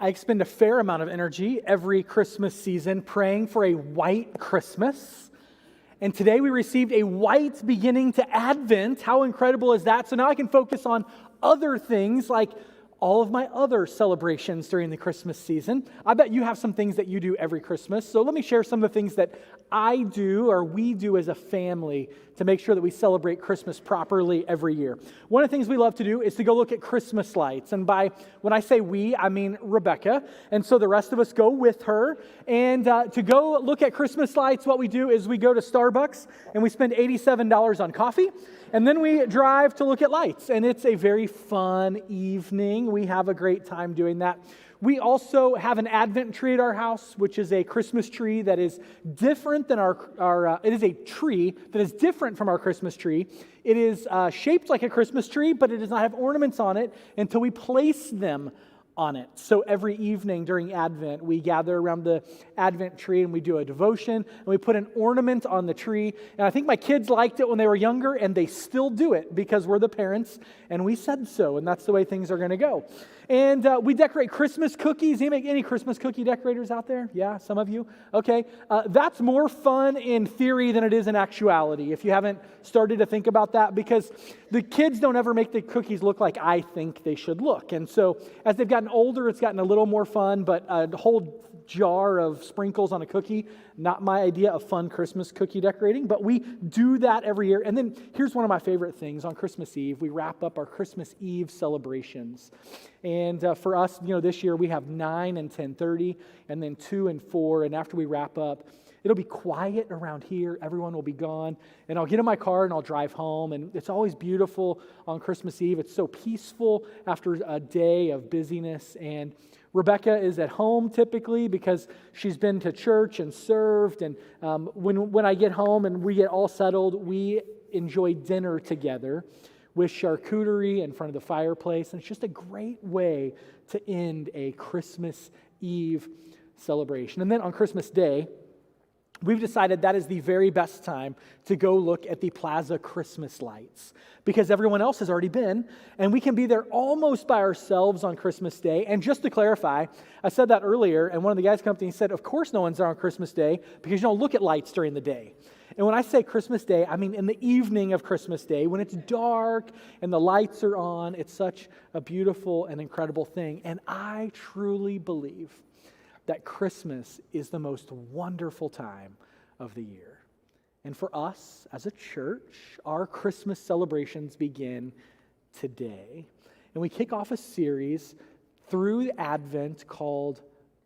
I expend a fair amount of energy every Christmas season praying for a white Christmas. And today we received a white beginning to Advent. How incredible is that? So now I can focus on other things like all of my other celebrations during the Christmas season. I bet you have some things that you do every Christmas. So let me share some of the things that I do or we do as a family to make sure that we celebrate Christmas properly every year. One of the things we love to do is to go look at Christmas lights. And when I say we, I mean Rebecca. And so the rest of us go with her. And to go look at Christmas lights, what we do is we go to Starbucks and we spend $87 on coffee. And then we drive to look at lights, and it's a very fun evening. We have a great time doing that. We also have an Advent tree at our house, which is a Christmas tree that is different than it is a tree that is different from our Christmas tree. It is shaped like a Christmas tree, but it does not have ornaments on it until we place them on it. So every evening during Advent, we gather around the Advent tree and we do a devotion and we put an ornament on the tree. And I think my kids liked it when they were younger and they still do it because we're the parents and we said so, and that's the way things are going to go. And we decorate Christmas cookies. Any Christmas cookie decorators out there? Yeah, some of you? Okay. That's more fun in theory than it is in actuality, if you haven't started to think about that, because the kids don't ever make the cookies look like I think they should look. And so as they've gotten older, it's gotten a little more fun, but a whole jar of sprinkles on a cookie, not my idea of fun Christmas cookie decorating, but we do that every year. And then here's one of my favorite things. On Christmas Eve, we wrap up our Christmas Eve celebrations. And for us, this year we have 9 and 10:30, and then 2 and 4. And after we wrap up, it'll be quiet around here. Everyone will be gone. And I'll get in my car and I'll drive home. And it's always beautiful on Christmas Eve. It's so peaceful after a day of busyness. And Rebecca is at home typically because she's been to church and served. And when I get home and we get all settled, we enjoy dinner together with charcuterie in front of the fireplace. And it's just a great way to end a Christmas Eve celebration. And then on Christmas Day, we've decided that is the very best time to go look at the Plaza Christmas lights because everyone else has already been, and we can be there almost by ourselves on Christmas Day. And just to clarify, I said that earlier, and one of the guys come up to me and said, of course no one's there on Christmas Day because you don't look at lights during the day. And when I say Christmas Day, I mean in the evening of Christmas Day, when it's dark and the lights are on. It's such a beautiful and incredible thing. And I truly believe that Christmas is the most wonderful time of the year. And for us as a church, our Christmas celebrations begin today. And we kick off a series through Advent called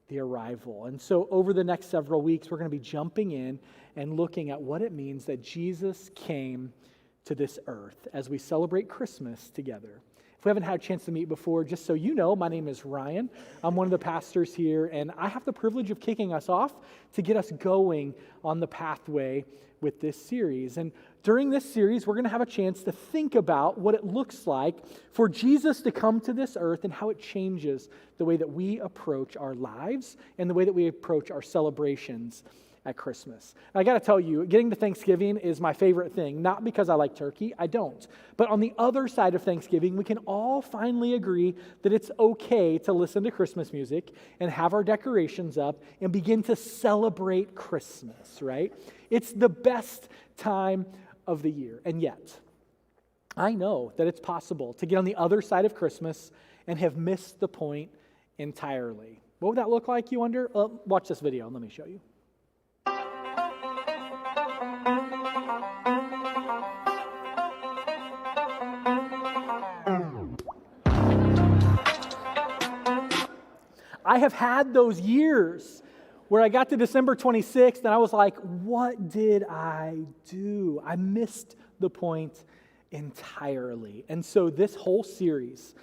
The Arrival. And so over the next several weeks, we're going to be jumping in and looking at what it means that Jesus came to this earth as we celebrate Christmas together. If we haven't had a chance to meet before, just so you know, my name is Ryan. I'm one of the pastors here, and I have the privilege of kicking us off to get us going on the pathway with this series. And during this series, we're going to have a chance to think about what it looks like for Jesus to come to this earth and how it changes the way that we approach our lives and the way that we approach our celebrations at Christmas. And I got to tell you, getting to Thanksgiving is my favorite thing, not because I like turkey, I don't. But on the other side of Thanksgiving, we can all finally agree that it's okay to listen to Christmas music and have our decorations up and begin to celebrate Christmas, right? It's the best time of the year. And yet, I know that it's possible to get on the other side of Christmas and have missed the point entirely. What would that look like, you wonder? Well, watch this video and let me show you. I have had those years where I got to December 26th and I was like, what did I do? I missed the point entirely. And so this whole series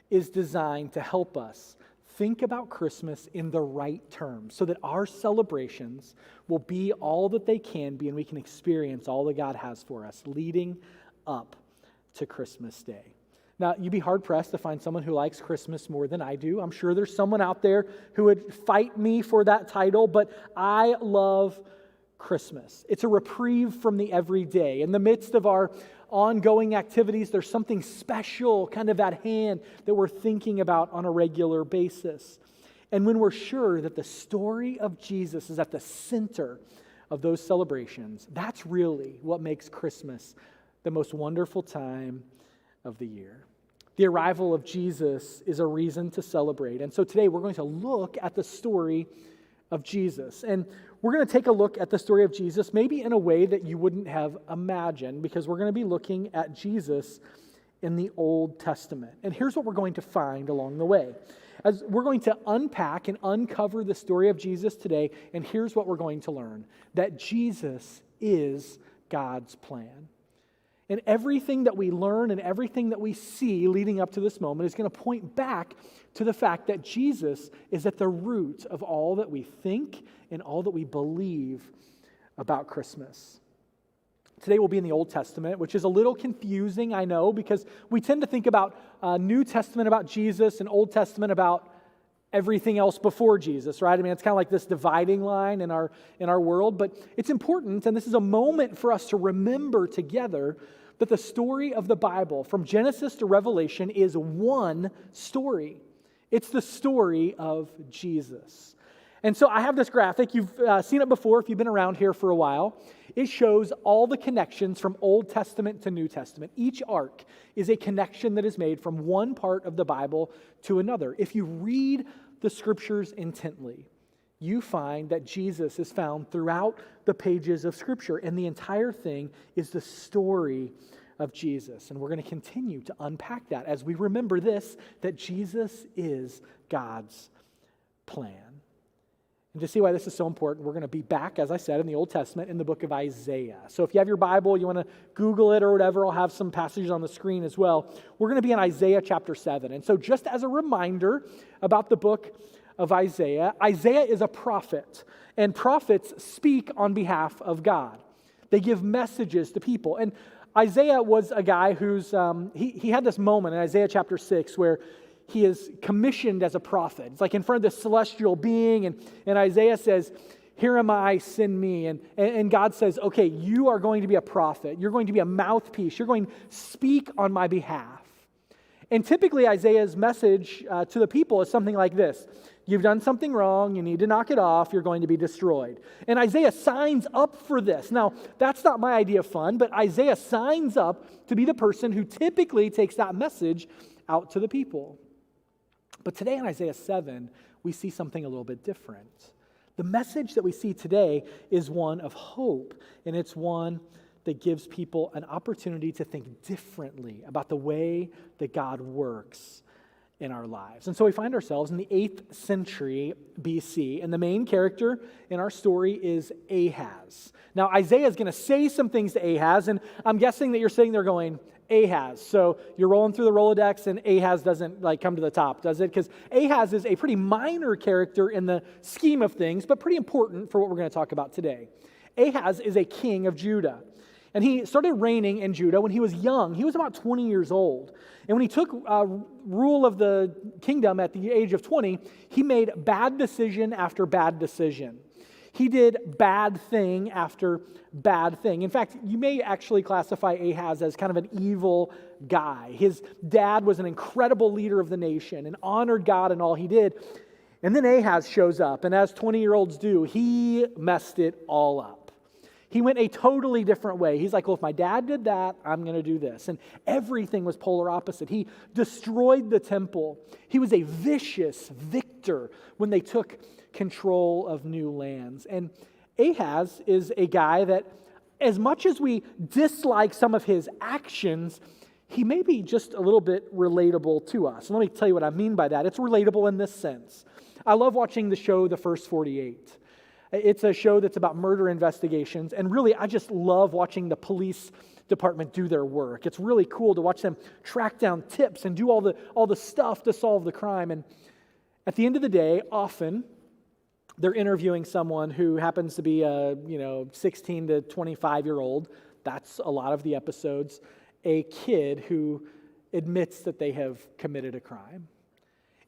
is designed to help us think about Christmas in the right terms so that our celebrations will be all that they can be and we can experience all that God has for us leading up to Christmas Day. Now, you'd be hard-pressed to find someone who likes Christmas more than I do. I'm sure there's someone out there who would fight me for that title, but I love Christmas. It's a reprieve from the everyday. In the midst of our ongoing activities, there's something special kind of at hand that we're thinking about on a regular basis. And when we're sure that the story of Jesus is at the center of those celebrations, that's really what makes Christmas the most wonderful time of the year. The arrival of Jesus is a reason to celebrate. And so today we're going to look at the story of Jesus. And we're going to take a look at the story of Jesus maybe in a way that you wouldn't have imagined, because we're going to be looking at Jesus in the Old Testament. And here's what we're going to find along the way. As we're going to unpack and uncover the story of Jesus today, and here's what we're going to learn: that Jesus is God's plan. And everything that we learn and everything that we see leading up to this moment is going to point back to the fact that Jesus is at the root of all that we think and all that we believe about Christmas. Today we'll be in the Old Testament, which is a little confusing, I know, because we tend to think about New Testament about Jesus and Old Testament about everything else before Jesus, right? I mean, it's kind of like this dividing line in our world, but it's important, and this is a moment for us to remember together that the story of the Bible, from Genesis to Revelation, is one story. It's the story of Jesus. And so I have this graphic. You've seen it before if you've been around here for a while. It shows all the connections from Old Testament to New Testament. Each arc is a connection that is made from one part of the Bible to another. If you read the Scriptures intently, you find that Jesus is found throughout the pages of Scripture, and the entire thing is the story of Jesus. And we're going to continue to unpack that as we remember this, that Jesus is God's plan. And to see why this is so important, we're going to be back, as I said, in the Old Testament in the book of Isaiah. So if you have your Bible, you want to Google it or whatever, I'll have some passages on the screen as well. We're going to be in Isaiah chapter 7. And so just as a reminder about the book of Isaiah, Isaiah is a prophet, and prophets speak on behalf of God. They give messages to people. And Isaiah was a guy who's, he had this moment in Isaiah chapter 6 where he is commissioned as a prophet. It's like in front of this celestial being, and Isaiah says, "Here am I, send me." And God says, "Okay, you are going to be a prophet. You're going to be a mouthpiece. You're going to speak on my behalf." And typically Isaiah's message to the people is something like this: you've done something wrong, you need to knock it off, you're going to be destroyed. And Isaiah signs up for this. Now, that's not my idea of fun, but Isaiah signs up to be the person who typically takes that message out to the people. But today in Isaiah 7, we see something a little bit different. The message that we see today is one of hope, and it's one that gives people an opportunity to think differently about the way that God works in our lives. And so we find ourselves in the 8th century BC, and the main character in our story is Ahaz. Now, Isaiah is going to say some things to Ahaz, and I'm guessing that you're sitting there going, Ahaz. So you're rolling through the Rolodex, and Ahaz doesn't come to the top, does it? Because Ahaz is a pretty minor character in the scheme of things, but pretty important for what we're going to talk about today. Ahaz is a king of Judah. And he started reigning in Judah when he was young. He was about 20 years old. And when he took rule of the kingdom at the age of 20, he made bad decision after bad decision. He did bad thing after bad thing. In fact, you may actually classify Ahaz as kind of an evil guy. His dad was an incredible leader of the nation and honored God in all he did. And then Ahaz shows up, and as 20-year-olds do, he messed it all up. He went a totally different way. He's like, well, if my dad did that, I'm going to do this. And everything was polar opposite. He destroyed the temple. He was a vicious victor when they took control of new lands. And Ahaz is a guy that, as much as we dislike some of his actions, he may be just a little bit relatable to us. Let me tell you what I mean by that. It's relatable in this sense. I love watching the show The First 48. It's a show that's about murder investigations, and really, I just love watching the police department do their work. It's really cool to watch them track down tips and do all the stuff to solve the crime. And at the end of the day, often they're interviewing someone who happens to be a 16 to 25-year-old. That's a lot of the episodes. A kid who admits that they have committed a crime.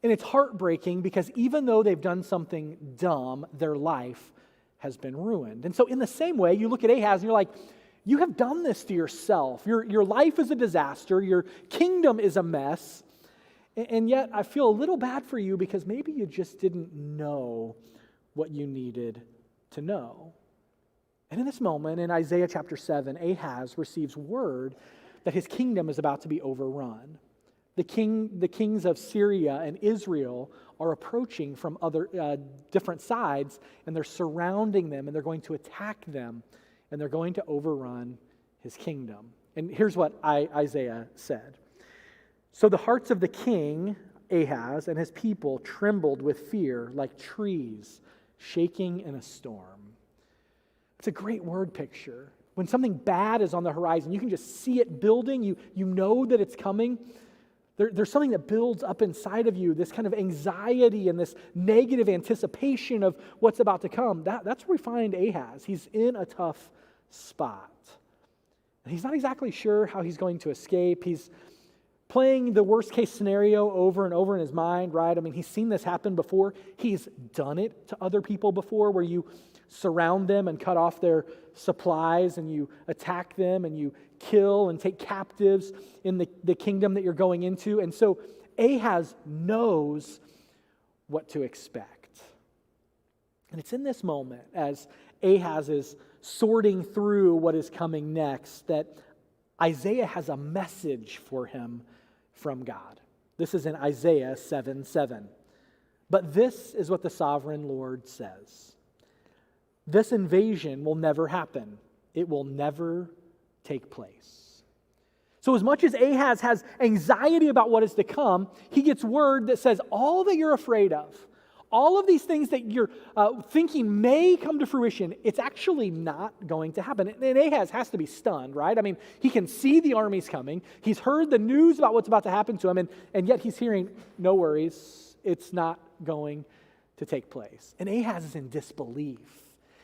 And it's heartbreaking because even though they've done something dumb, their life has been ruined. And so in the same way, you look at Ahaz and you're like, you have done this to yourself. Your life is a disaster. Your kingdom is a mess. And yet I feel a little bad for you because maybe you just didn't know what you needed to know. And in this moment, in Isaiah chapter 7, Ahaz receives word that his kingdom is about to be overrun. The kings of Syria and Israel are approaching from other different sides, and they're surrounding them, and they're going to attack them, and they're going to overrun his kingdom. And here's what Isaiah said. So the hearts of the king, Ahaz, and his people trembled with fear like trees shaking in a storm. It's a great word picture. When something bad is on the horizon, you can just see it building. You know that it's coming. There's something that builds up inside of you, this kind of anxiety and this negative anticipation of what's about to come. That's where we find Ahaz. He's in a tough spot. And he's not exactly sure how he's going to escape. He's playing the worst case scenario over and over in his mind, right? I mean, he's seen this happen before. He's done it to other people before, where you surround them and cut off their supplies and you attack them and you kill and take captives in the kingdom that you're going into. And so Ahaz knows what to expect. And it's in this moment, as Ahaz is sorting through what is coming next, that Isaiah has a message for him from God. This is in Isaiah 7:7. But this is what the sovereign Lord says. This invasion will never happen. It will never take place. So as much as Ahaz has anxiety about what is to come, he gets word that says all that you're afraid of, all of these things that you're thinking may come to fruition, it's actually not going to happen. And Ahaz has to be stunned, right? I mean, he can see the armies coming. He's heard the news about what's about to happen to him, and yet he's hearing, no worries, it's not going to take place. And Ahaz is in disbelief.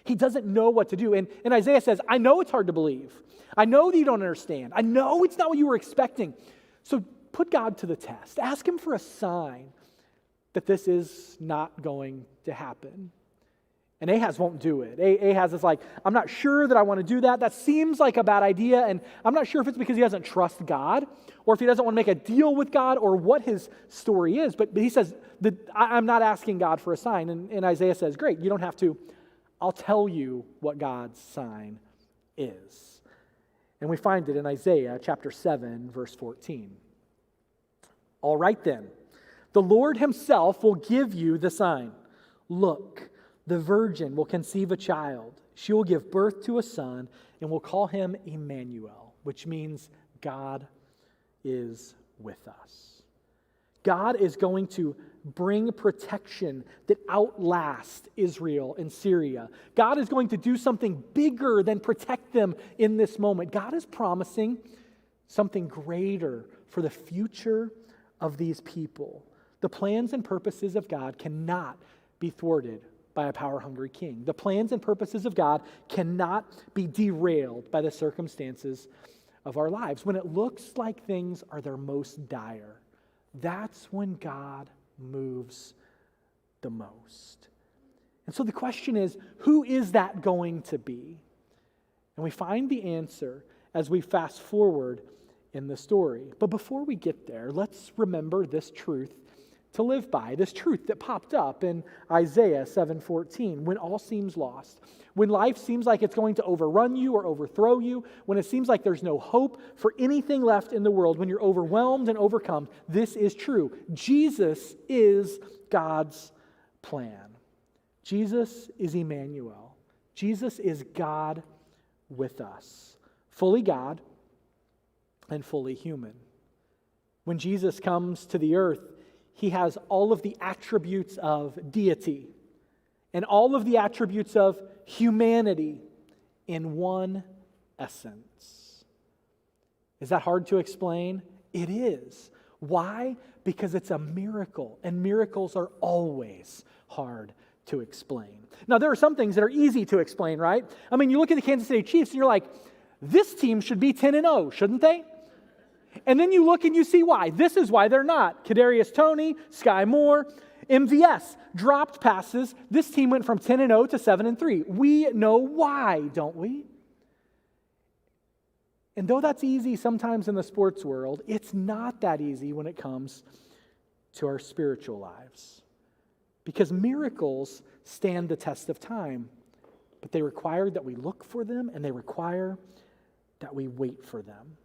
He doesn't know what to do. And Isaiah says, I know it's hard to believe. I know that you don't understand. I know it's not what you were expecting. So put God to the test. Ask him for a sign that this is not going to happen. And Ahaz won't do it. Ahaz is like, I'm not sure that I want to do that. That seems like a bad idea, and I'm not sure if it's because he doesn't trust God, or if he doesn't want to make a deal with God, or what his story is. But he says, I'm not asking God for a sign. And Isaiah says, great, you don't have to. I'll tell you what God's sign is. And we find it in Isaiah chapter 7, verse 14. All right then. The Lord himself will give you the sign. Look, the virgin will conceive a child. She will give birth to a son, and will call him Immanuel, which means God is with us. God is going to bring protection that outlasts Israel and Syria. God is going to do something bigger than protect them in this moment. God is promising something greater for the future of these people. The plans and purposes of God cannot be thwarted by a power-hungry king. The plans and purposes of God cannot be derailed by the circumstances of our lives. When it looks like things are their most dire, that's when God moves the most. And so the question is, who is that going to be? And we find the answer as we fast forward in the story. But before we get there, let's remember this truth to live by, this truth that popped up in Isaiah 7:14, when all seems lost, when life seems like it's going to overrun you or overthrow you, when it seems like there's no hope for anything left in the world, when you're overwhelmed and overcome, this is true. Jesus is God's plan. Jesus is Immanuel. Jesus is God with us, fully God and fully human. When Jesus comes to the earth, he has all of the attributes of deity and all of the attributes of humanity in one essence. Is that hard to explain? It is. Why? Because it's a miracle, and miracles are always hard to explain. Now, there are some things that are easy to explain, right? I mean, you look at the Kansas City Chiefs and you're like, this team should be 10-0, shouldn't they? And then you look and you see why. This is why they're not. Kadarius Toney, Sky Moore, MVS dropped passes. This team went from 10-0 to 7-3. We know why, don't we? And though that's easy sometimes in the sports world, it's not that easy when it comes to our spiritual lives. Because miracles stand the test of time, but they require that we look for them and they require that we wait for them.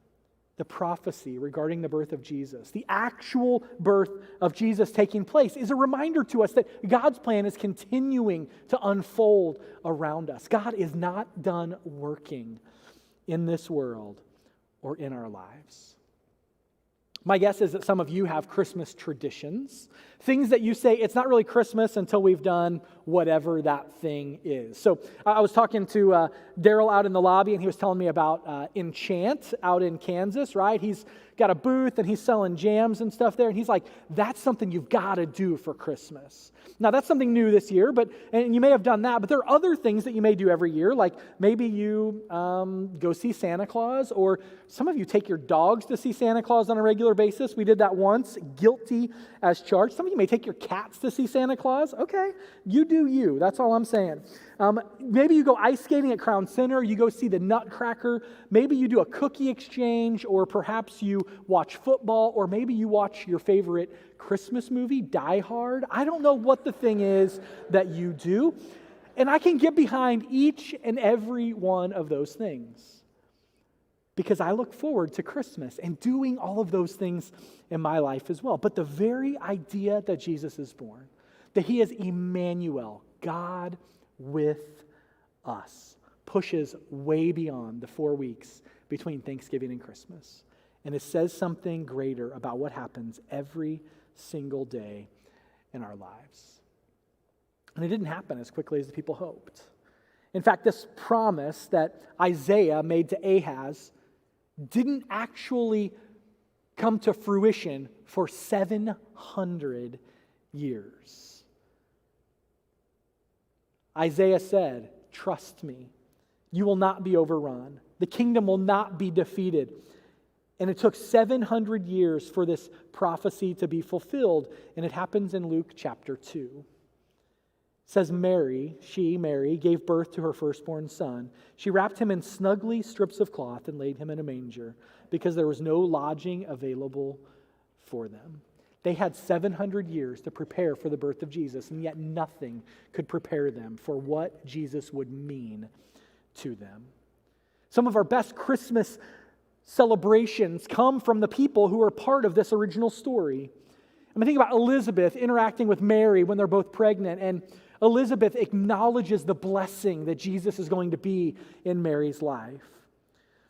The prophecy regarding the birth of Jesus, the actual birth of Jesus taking place, is a reminder to us that God's plan is continuing to unfold around us. God is not done working in this world or in our lives. My guess is that some of you have Christmas traditions, things that you say, it's not really Christmas until we've done whatever that thing is. So I was talking to Daryl out in the lobby, and he was telling me about Enchant out in Kansas, right? He's got a booth, and he's selling jams and stuff there, and he's like, that's something you've got to do for Christmas. Now, that's something new this year, and you may have done that, but there are other things that you may do every year, like maybe you go see Santa Claus, or some of you take your dogs to see Santa Claus on a regular basis. We did that once, guilty as charged. Some of you may take your cats to see Santa Claus. Okay, you do you. That's all I'm saying. Maybe you go ice skating at Crown Center. You go see the Nutcracker. Maybe you do a cookie exchange, or perhaps you watch football, or maybe you watch your favorite Christmas movie, Die Hard. I don't know what the thing is that you do. And I can get behind each and every one of those things because I look forward to Christmas and doing all of those things in my life as well. But the very idea that Jesus is born, that he is Immanuel, God with us, pushes way beyond the 4 weeks between Thanksgiving and Christmas. And it says something greater about what happens every single day in our lives. And it didn't happen as quickly as the people hoped. In fact, this promise that Isaiah made to Ahaz didn't actually come to fruition for 700 years. Isaiah said, "Trust me, you will not be overrun. The kingdom will not be defeated." And it took 700 years for this prophecy to be fulfilled. And it happens in Luke chapter 2. It says Mary gave birth to her firstborn son. She wrapped him in snugly strips of cloth and laid him in a manger because there was no lodging available for them. They had 700 years to prepare for the birth of Jesus, and yet nothing could prepare them for what Jesus would mean to them. Some of our best Christmas celebrations come from the people who are part of this original story. I mean, think about Elizabeth interacting with Mary when they're both pregnant, and Elizabeth acknowledges the blessing that Jesus is going to be in Mary's life.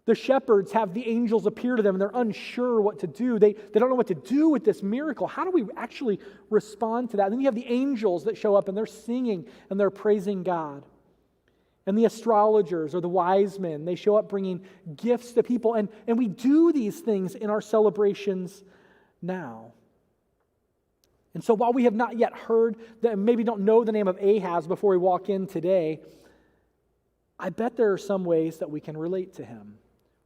The shepherds have the angels appear to them, and they're unsure what to do. They don't know what to do with this miracle. How do we actually respond to that? And then you have the angels that show up, and they're singing, and they're praising God. And the astrologers or the wise men, they show up bringing gifts to people. And we do these things in our celebrations now. And so while we have not yet heard, maybe don't know the name of Ahaz before we walk in today, I bet there are some ways that we can relate to him.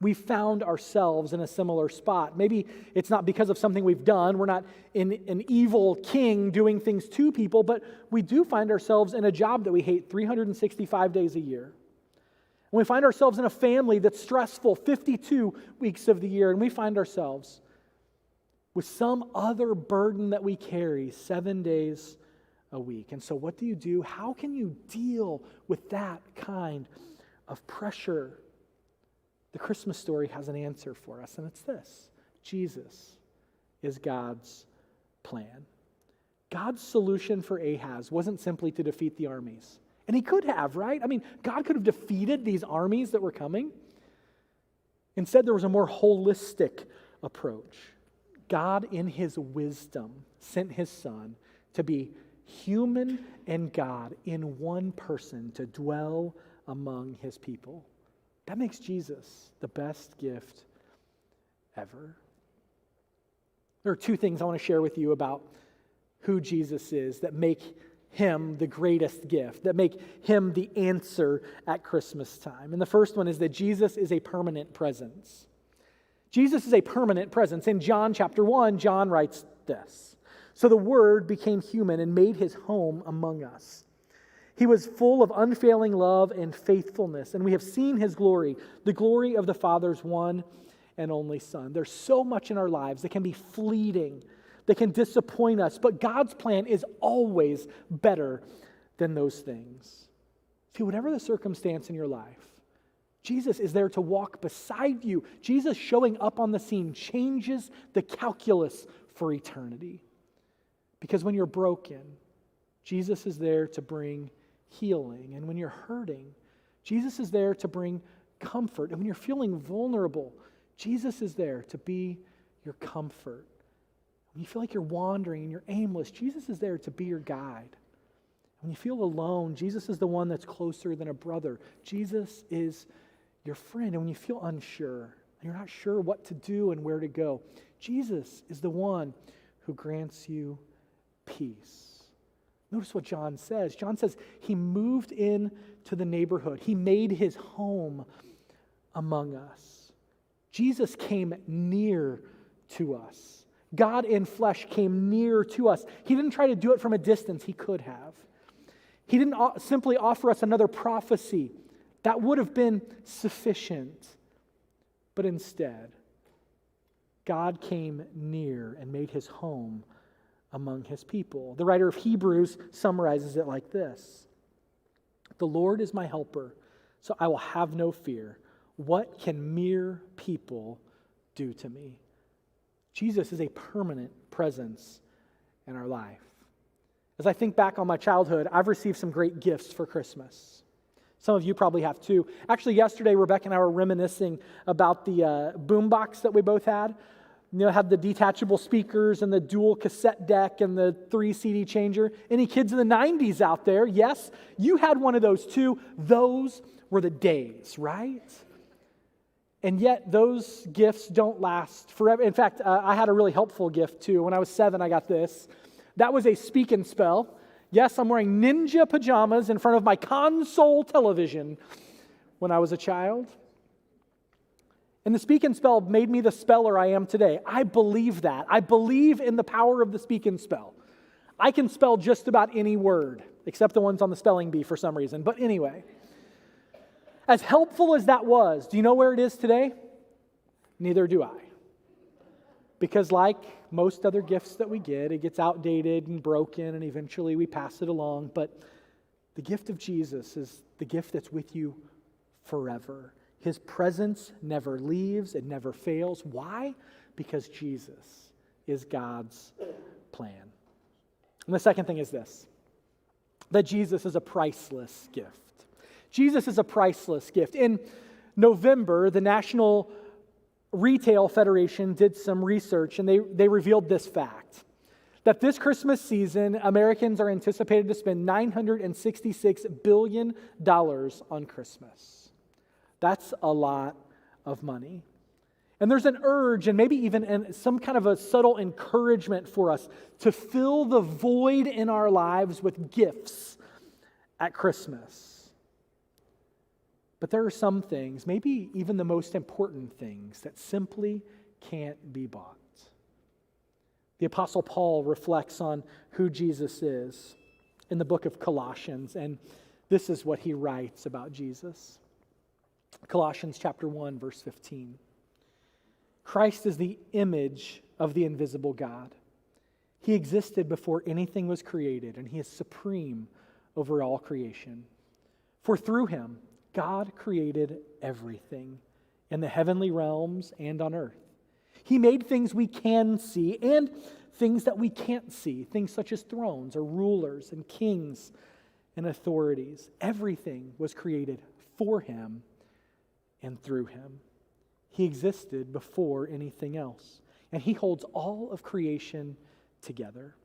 We found ourselves in a similar spot. Maybe it's not because of something we've done. We're not an evil king doing things to people, but we do find ourselves in a job that we hate 365 days a year. And we find ourselves in a family that's stressful 52 weeks of the year, and we find ourselves with some other burden that we carry 7 days a week. And so what do you do? How can you deal with that kind of pressure? The Christmas story has an answer for us, and it's this: Jesus is God's plan. God's solution for Ahaz wasn't simply to defeat the armies. And he could have, right? I mean, God could have defeated these armies that were coming. Instead, there was a more holistic approach. God, in his wisdom, sent his son to be human and God in one person to dwell among his people. That makes Jesus the best gift ever. There are two things I want to share with you about who Jesus is that make him the greatest gift, that make him the answer at Christmas time. And the first one is that Jesus is a permanent presence. Jesus is a permanent presence. In John chapter 1, John writes this: "So the Word became human and made his home among us. He was full of unfailing love and faithfulness, and we have seen his glory, the glory of the Father's one and only Son." There's so much in our lives that can be fleeting, that can disappoint us, but God's plan is always better than those things. See, whatever the circumstance in your life, Jesus is there to walk beside you. Jesus showing up on the scene changes the calculus for eternity. Because when you're broken, Jesus is there to bring healing. And when you're hurting, Jesus is there to bring comfort. And when you're feeling vulnerable, Jesus is there to be your comfort. When you feel like you're wandering and you're aimless, Jesus is there to be your guide. When you feel alone, Jesus is the one that's closer than a brother. Jesus is your friend. And when you feel unsure, and you're not sure what to do and where to go, Jesus is the one who grants you peace. Notice what John says. John says he moved into the neighborhood. He made his home among us. Jesus came near to us. God in flesh came near to us. He didn't try to do it from a distance. He could have. He didn't simply offer us another prophecy. That would have been sufficient. But instead, God came near and made his home among his people. The writer of Hebrews summarizes it like this: "The Lord is my helper, so I will have no fear. What can mere people do to me?" Jesus is a permanent presence in our life. As I think back on my childhood, I've received some great gifts for Christmas. Some of you probably have too. Actually, yesterday, Rebecca and I were reminiscing about the boombox that we both had. You know, had the detachable speakers and the dual cassette deck and the 3 CD changer. Any kids in the 90s out there? Yes, you had one of those too. Those were the days, right? And yet those gifts don't last forever. In fact, I had a really helpful gift too. When I was 7, I got this. That was a speak and spell. Yes, I'm wearing ninja pajamas in front of my console television when I was a child. And the speak and spell made me the speller I am today. I believe that. I believe in the power of the speak and spell. I can spell just about any word, except the ones on the spelling bee for some reason. But anyway, as helpful as that was, do you know where it is today? Neither do I. Because like most other gifts that we get, it gets outdated and broken, and eventually we pass it along. But the gift of Jesus is the gift that's with you forever. His presence never leaves, it never fails. Why? Because Jesus is God's plan. And the second thing is this, that Jesus is a priceless gift. Jesus is a priceless gift. In November, the National Retail Federation did some research, and they revealed this fact, that this Christmas season, Americans are anticipated to spend $966 billion on Christmas. That's a lot of money. And there's an urge, and maybe even some kind of a subtle encouragement for us to fill the void in our lives with gifts at Christmas. But there are some things, maybe even the most important things, that simply can't be bought. The Apostle Paul reflects on who Jesus is in the book of Colossians, and this is what he writes about Jesus. Colossians chapter 1, verse 15. Christ is the image of the invisible God. He existed before anything was created, and he is supreme over all creation. For through him, God created everything in the heavenly realms and on earth. He made things we can see and things that we can't see, things such as thrones or rulers and kings and authorities. Everything was created for him and through him. He existed before anything else, and he holds all of creation together.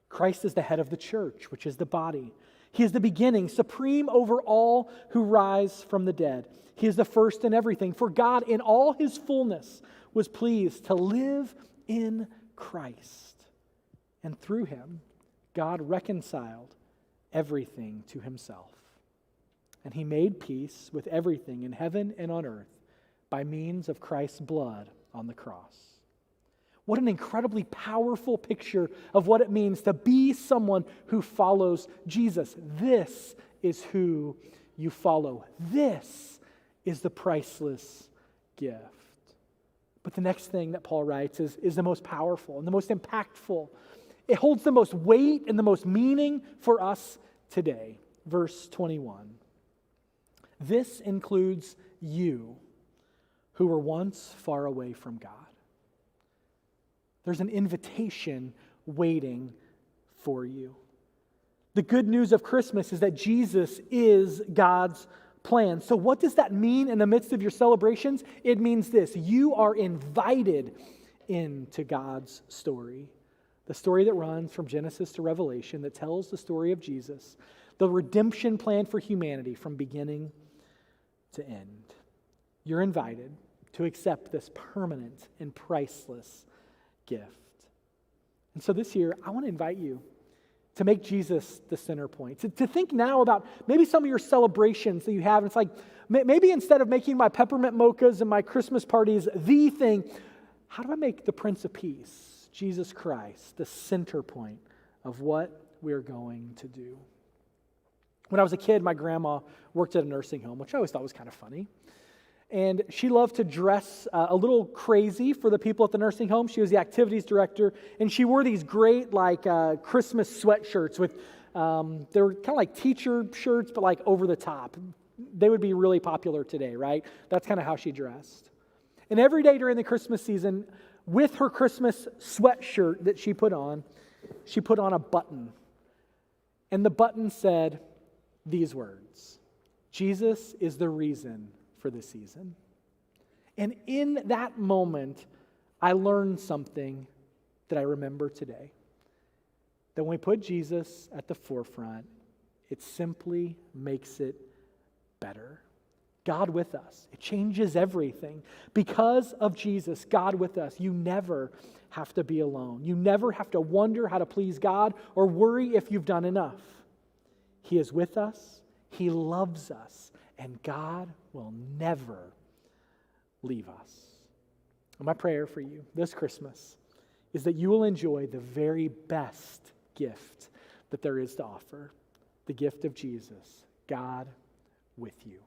Christ is the head of the church, which is the body. He is the beginning, supreme over all who rise from the dead. He is the first in everything, for God in all his fullness was pleased to live in Christ. And through him, God reconciled everything to himself. And he made peace with everything in heaven and on earth by means of Christ's blood on the cross. What an incredibly powerful picture of what it means to be someone who follows Jesus. This is who you follow. This is the priceless gift. But the next thing that Paul writes is the most powerful and the most impactful. It holds the most weight and the most meaning for us today. Verse 21. This includes you who were once far away from God. There's an invitation waiting for you. The good news of Christmas is that Jesus is God's plan. So what does that mean in the midst of your celebrations? It means this: you are invited into God's story. The story that runs from Genesis to Revelation, that tells the story of Jesus, the redemption plan for humanity from beginning to end. You're invited to accept this permanent and priceless gift. And so this year, I want to invite you to make Jesus the center point, to think now about maybe some of your celebrations that you have. And it's like, maybe instead of making my peppermint mochas and my Christmas parties the thing, how do I make the Prince of Peace, Jesus Christ, the center point of what we're going to do? When I was a kid, my grandma worked at a nursing home, which I always thought was kind of funny. And she loved to dress a little crazy for the people at the nursing home. She was the activities director, and she wore these great Christmas sweatshirts with, they were kind of like teacher shirts, but like over the top. They would be really popular today, right? That's kind of how she dressed. And every day during the Christmas season, with her Christmas sweatshirt that she put on a button. And the button said these words: Jesus is the reason for the season. And in that moment, I learned something that I remember today. That when we put Jesus at the forefront, it simply makes it better. God with us. It changes everything. Because of Jesus, God with us, you never have to be alone. You never have to wonder how to please God or worry if you've done enough. He is with us. He loves us. And God will never leave us. And my prayer for you this Christmas is that you will enjoy the very best gift that there is to offer, the gift of Jesus, God with you.